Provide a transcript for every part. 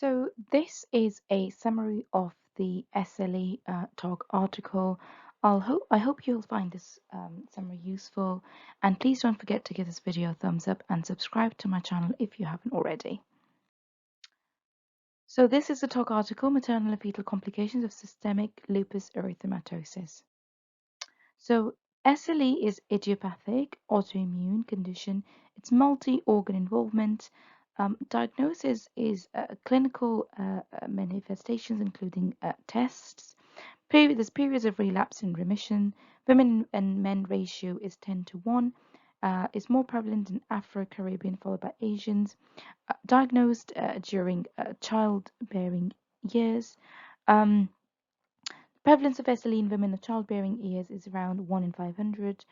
So this is a summary of the SLE TOG article. I hope you'll find this summary useful, and please don't forget to give this video a thumbs up and subscribe to my channel if you haven't already. So this is the TOG article, Maternal and Fetal Complications of Systemic Lupus Erythematosus. So SLE is idiopathic autoimmune condition. It's multi-organ involvement. Diagnosis is clinical manifestations, including tests. There's periods of relapse and remission. Women and men ratio is 10:1. Is more prevalent in Afro-Caribbean, followed by Asians. Diagnosed during childbearing years. Um, Prevalence of SLE in women of childbearing years is around 1 in 500.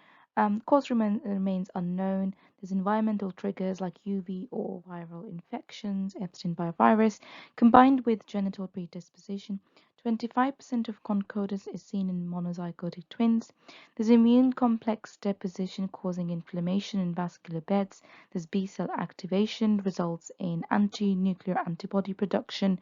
Cause remains unknown. There's environmental triggers like UV or viral infections, Epstein-Barr virus, combined with genital predisposition. 25% of concordance is seen in monozygotic twins. There's immune complex deposition causing inflammation in vascular beds. There's B cell activation results in anti-nuclear antibody production.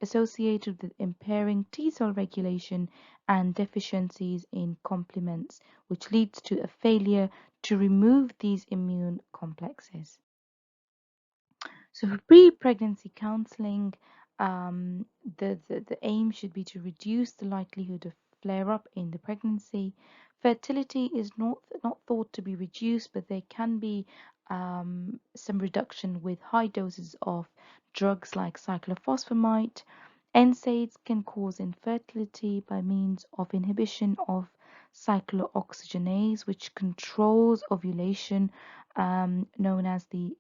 Associated with impairing T cell regulation and deficiencies in complements, which leads to a failure to remove these immune complexes. So for pre-pregnancy counseling, the aim should be to reduce the likelihood of flare-up in the pregnancy. Fertility is not thought to be reduced, but there can be some reduction with high doses of drugs like cyclophosphamide. NSAIDs can cause infertility by means of inhibition of cyclooxygenase, which controls ovulation, known as the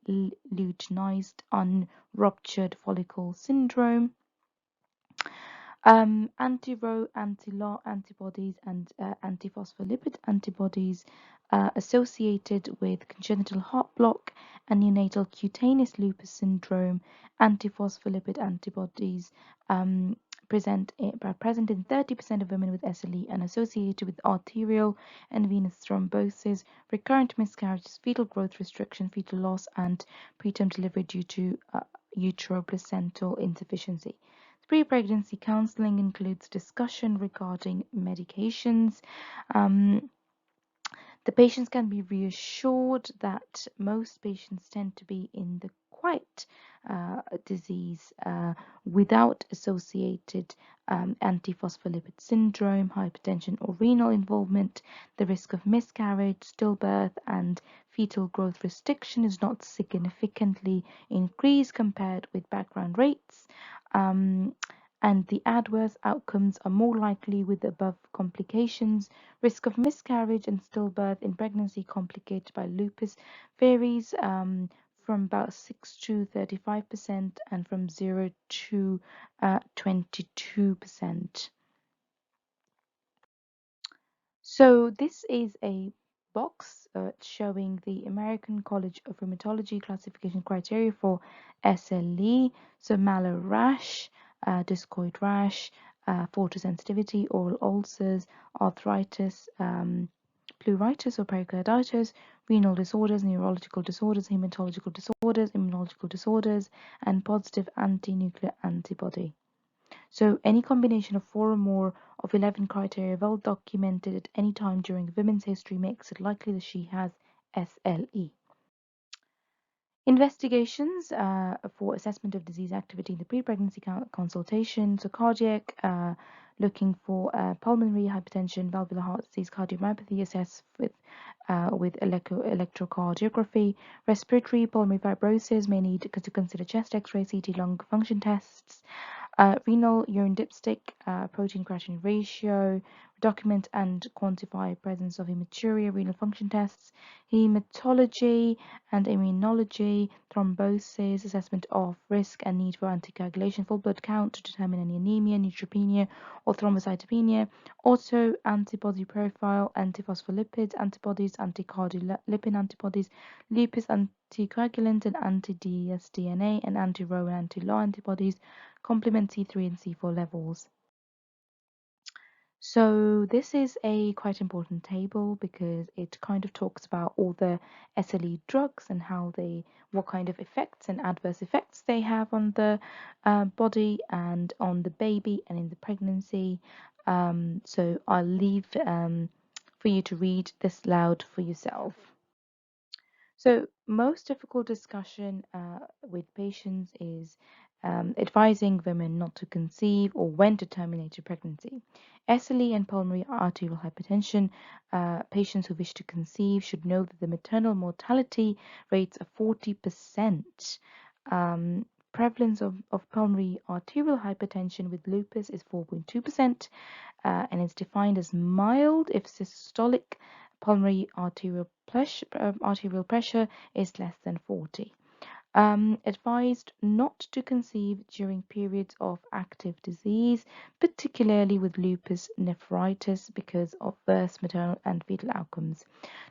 luteinized unruptured follicle syndrome. Anti-Ro, anti-LAR antibodies and antiphospholipid antibodies associated with congenital heart block and neonatal cutaneous lupus syndrome. Antiphospholipid antibodies present in 30% of women with SLE and associated with arterial and venous thrombosis, recurrent miscarriages, fetal growth restriction, fetal loss, and preterm delivery due to uteroplacental insufficiency. Pre-pregnancy counseling includes discussion regarding medications. The patients can be reassured that most patients tend to be in the quiet disease without associated antiphospholipid syndrome, hypertension, or renal involvement. The risk of miscarriage, stillbirth, and fetal growth restriction is not significantly increased compared with background rates. And the adverse outcomes are more likely with the above complications. Risk of miscarriage and stillbirth in pregnancy complicated by lupus varies from about 6 to 35% and from 0 to 22%. So this is a box showing the American College of Rheumatology classification criteria for SLE. So malar rash, discoid rash, photosensitivity, oral ulcers, arthritis, pleuritis or pericarditis, renal disorders, neurological disorders, hematological disorders, immunological disorders, and positive anti-nuclear antibody. So any combination of 4 or more of 11 criteria well documented at any time during a woman's history makes it likely that she has SLE. Investigations for assessment of disease activity in the pre-pregnancy consultation. So cardiac, looking for pulmonary hypertension, valvular heart disease, cardiomyopathy assessed with electrocardiography. Respiratory, pulmonary fibrosis may need to consider chest X-ray, CT, lung function tests. Renal, urine dipstick, protein creatinine ratio, document and quantify presence of hematuria, renal function tests, hematology and immunology, thrombosis, assessment of risk and need for anticoagulation, full blood count to determine any anemia, neutropenia, or thrombocytopenia, auto-antibody profile, antiphospholipid antibodies, anticardiolipin antibodies, lupus anticoagulant and anti-dsDNA, and anti-Ro and anti-LAR antibodies, complement C3 and C4 levels. So this is a quite important table because it kind of talks about all the SLE drugs and what kind of effects and adverse effects they have on the body and on the baby and in the pregnancy. So I'll leave for you to read this loud for yourself. So most difficult discussion with patients is advising women not to conceive or when to terminate a pregnancy. SLE and pulmonary arterial hypertension, patients who wish to conceive should know that the maternal mortality rates are 40%. Prevalence of pulmonary arterial hypertension with lupus is 4.2%, and it's defined as mild if systolic pulmonary arterial pressure is less than 40. Advised not to conceive during periods of active disease, particularly with lupus nephritis, because of worse maternal and fetal outcomes.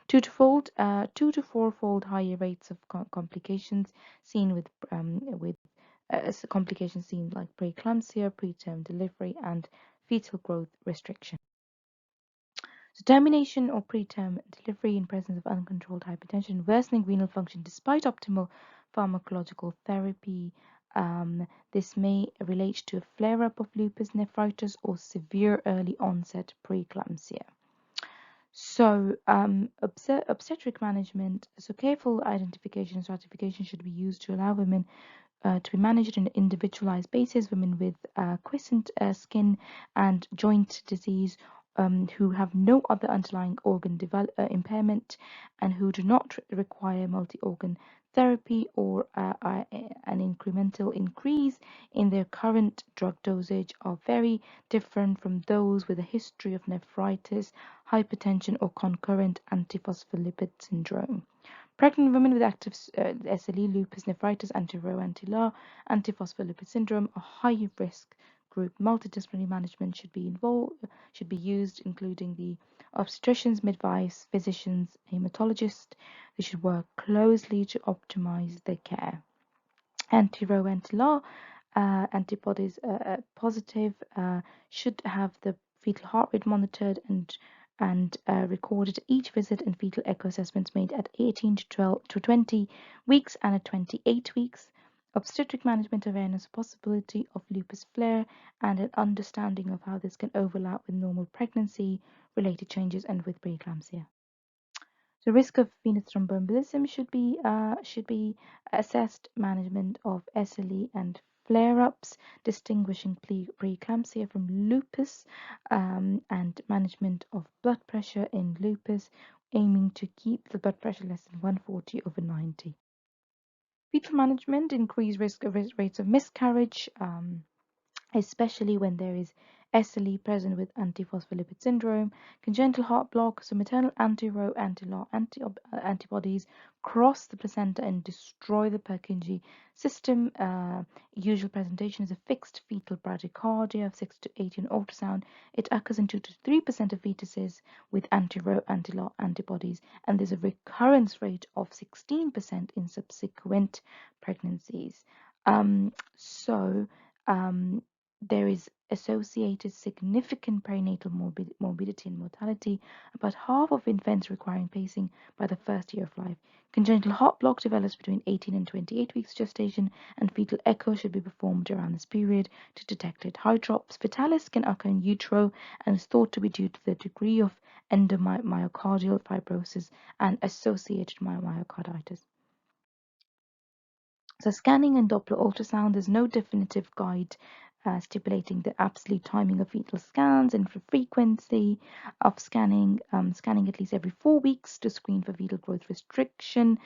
Two to fourfold higher rates of complications seen with complications seen like preeclampsia, preterm delivery, and fetal growth restriction. So termination or preterm delivery in presence of uncontrolled hypertension, worsening renal function despite optimal pharmacological therapy. This may relate to a flare-up of lupus nephritis or severe early onset preeclampsia. So obstetric management, so careful identification and stratification should be used to allow women to be managed on an individualized basis. Women with quiescent skin and joint disease who have no other underlying organ impairment and who do not require multi-organ therapy or an incremental increase in their current drug dosage are very different from those with a history of nephritis, hypertension, or concurrent antiphospholipid syndrome. Pregnant women with active SLE, lupus nephritis, anti-Ro, anti-LAR, antiphospholipid syndrome are high risk group. Multidisciplinary management should be used, including the obstetricians, midwives, physicians, hematologists. They should work closely to optimize their care. Anti-Ro, anti-LAR antibodies positive should have the fetal heart rate monitored and recorded each visit, and fetal echo assessments made at 18 to 20 weeks and at 28 weeks. Obstetric management awareness, possibility of lupus flare, and an understanding of how this can overlap with normal pregnancy related changes and with preeclampsia. The risk of venous thromboembolism should be assessed. Management of SLE and flare-ups, distinguishing preeclampsia from lupus, and management of blood pressure in lupus, aiming to keep the blood pressure less than 140/90. Fetal management, increased rates of miscarriage, especially when there is SLE present with antiphospholipid syndrome, congenital heart block. So maternal anti-Ro, anti-LAR antibodies cross the placenta and destroy the Purkinje system. Usual presentation is a fixed fetal bradycardia of 6 to 8 in ultrasound. It occurs in 2 to 3% of fetuses with anti-Ro, anti-LAR antibodies, and there's a recurrence rate of 16% in subsequent pregnancies. There is associated significant perinatal morbidity and mortality, about half of infants requiring pacing by the first year of life. Congenital heart block develops between 18 and 28 weeks gestation, and fetal echo should be performed around this period to detect it. Heart drops fetalis can occur in utero and is thought to be due to the degree of endomyocardial fibrosis and associated myocarditis. So scanning and Doppler ultrasound, there's no definitive guide stipulating the absolute timing of fetal scans and for frequency of scanning. Scanning at least every 4 weeks to screen for fetal growth restriction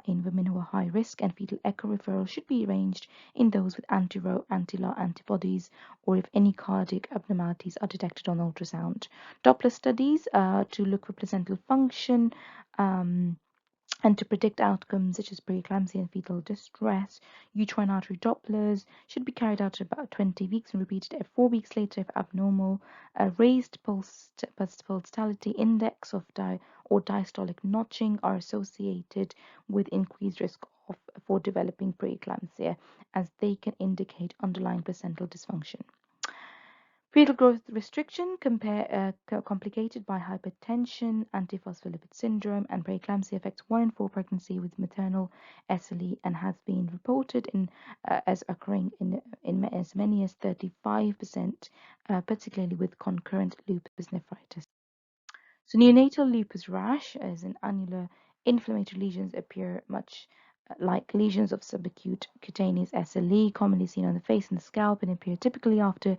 in women who are high risk, and fetal echo referral should be arranged in those with anti-Ro, anti-LAR antibodies, or if any cardiac abnormalities are detected on ultrasound. Doppler studies to look for placental function. And to predict outcomes such as preeclampsia and fetal distress. Uterine artery Dopplers should be carried out at about 20 weeks and repeated at 4 weeks later if abnormal. A raised pulsatility index of diastolic notching are associated with increased risk for developing preeclampsia, as they can indicate underlying placental dysfunction. Fetal growth restriction complicated by hypertension, antiphospholipid syndrome, and preeclampsia affects 1 in 4 pregnancy with maternal SLE and has been reported as occurring in as many as 35%, particularly with concurrent lupus nephritis. So neonatal lupus rash, as in annular inflammatory lesions, appear much like lesions of subacute cutaneous SLE, commonly seen on the face and the scalp, and appear typically after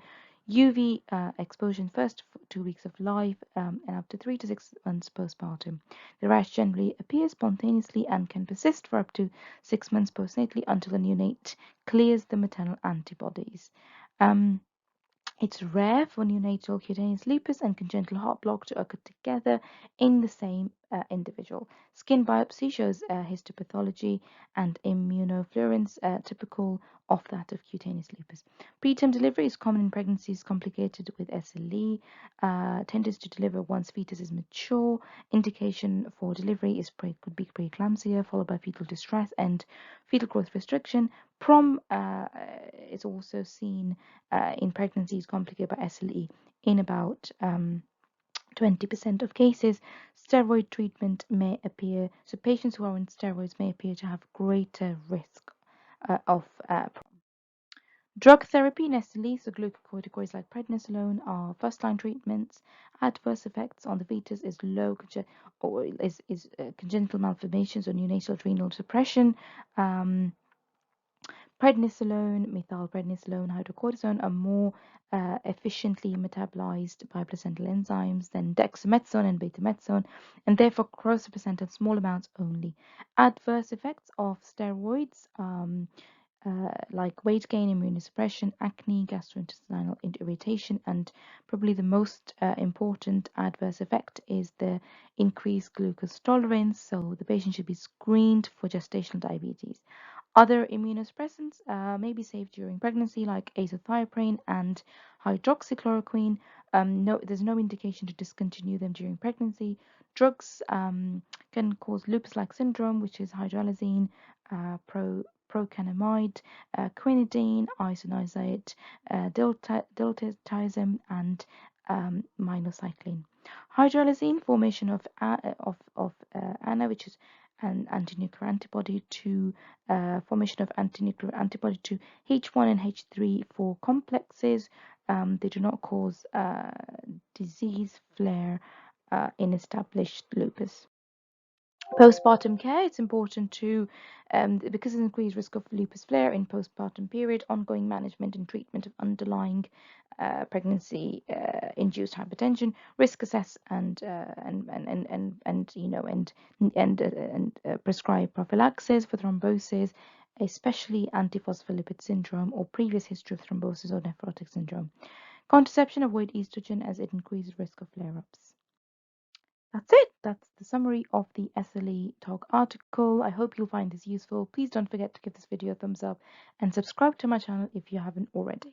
UV exposure in first 2 weeks of life and up to 3 to 6 months postpartum. The rash generally appears spontaneously and can persist for up to 6 months postnatally until the neonate clears the maternal antibodies. It's rare for neonatal cutaneous lupus and congenital heart block to occur together in the same individual. Skin biopsy shows histopathology and immunofluorescence typical of that of cutaneous lupus. Preterm delivery is common in pregnancies complicated with SLE, tends to deliver once fetus is mature. Indication for delivery could be preeclampsia followed by fetal distress and fetal growth restriction. PROM is also seen in pregnancies complicated by SLE in about 20% of cases. Steroid treatment may appear, so patients who are on steroids may appear to have greater risk of drug therapy in SLE, so glucocorticoids like prednisolone are first-line treatments. Adverse effects on the fetus is congenital malformations or neonatal adrenal suppression. Prednisolone, methylprednisolone, hydrocortisone are more efficiently metabolized by placental enzymes than dexamethasone and betamethasone, and therefore gross present in small amounts only. Adverse effects of steroids like weight gain, immunosuppression, acne, gastrointestinal irritation, and probably the most important adverse effect is the increased glucose tolerance. So the patient should be screened for gestational diabetes. Other immunosuppressants may be safe during pregnancy, like azathioprine and hydroxychloroquine. There's no indication to discontinue them during pregnancy. Drugs can cause lupus-like syndrome, which is hydralazine, procainamide, quinidine, isoniazid, diltiazem, and minocycline. Hydralazine formation of ANA, which is an antinuclear antibody to formation of antinuclear antibody to H1 and H3 complexes. They do not cause disease flare in established lupus. Postpartum care, it's important to, because of the increased risk of lupus flare in postpartum period, ongoing management and treatment of underlying pregnancy induced hypertension, risk assess and prescribe prophylaxis for thrombosis, especially antiphospholipid syndrome or previous history of thrombosis or nephrotic syndrome. Contraception, avoid estrogen as it increases risk of flare-ups. That's it. That's the summary of the SLE TOG article. I hope you'll find this useful. Please don't forget to give this video a thumbs up and subscribe to my channel if you haven't already.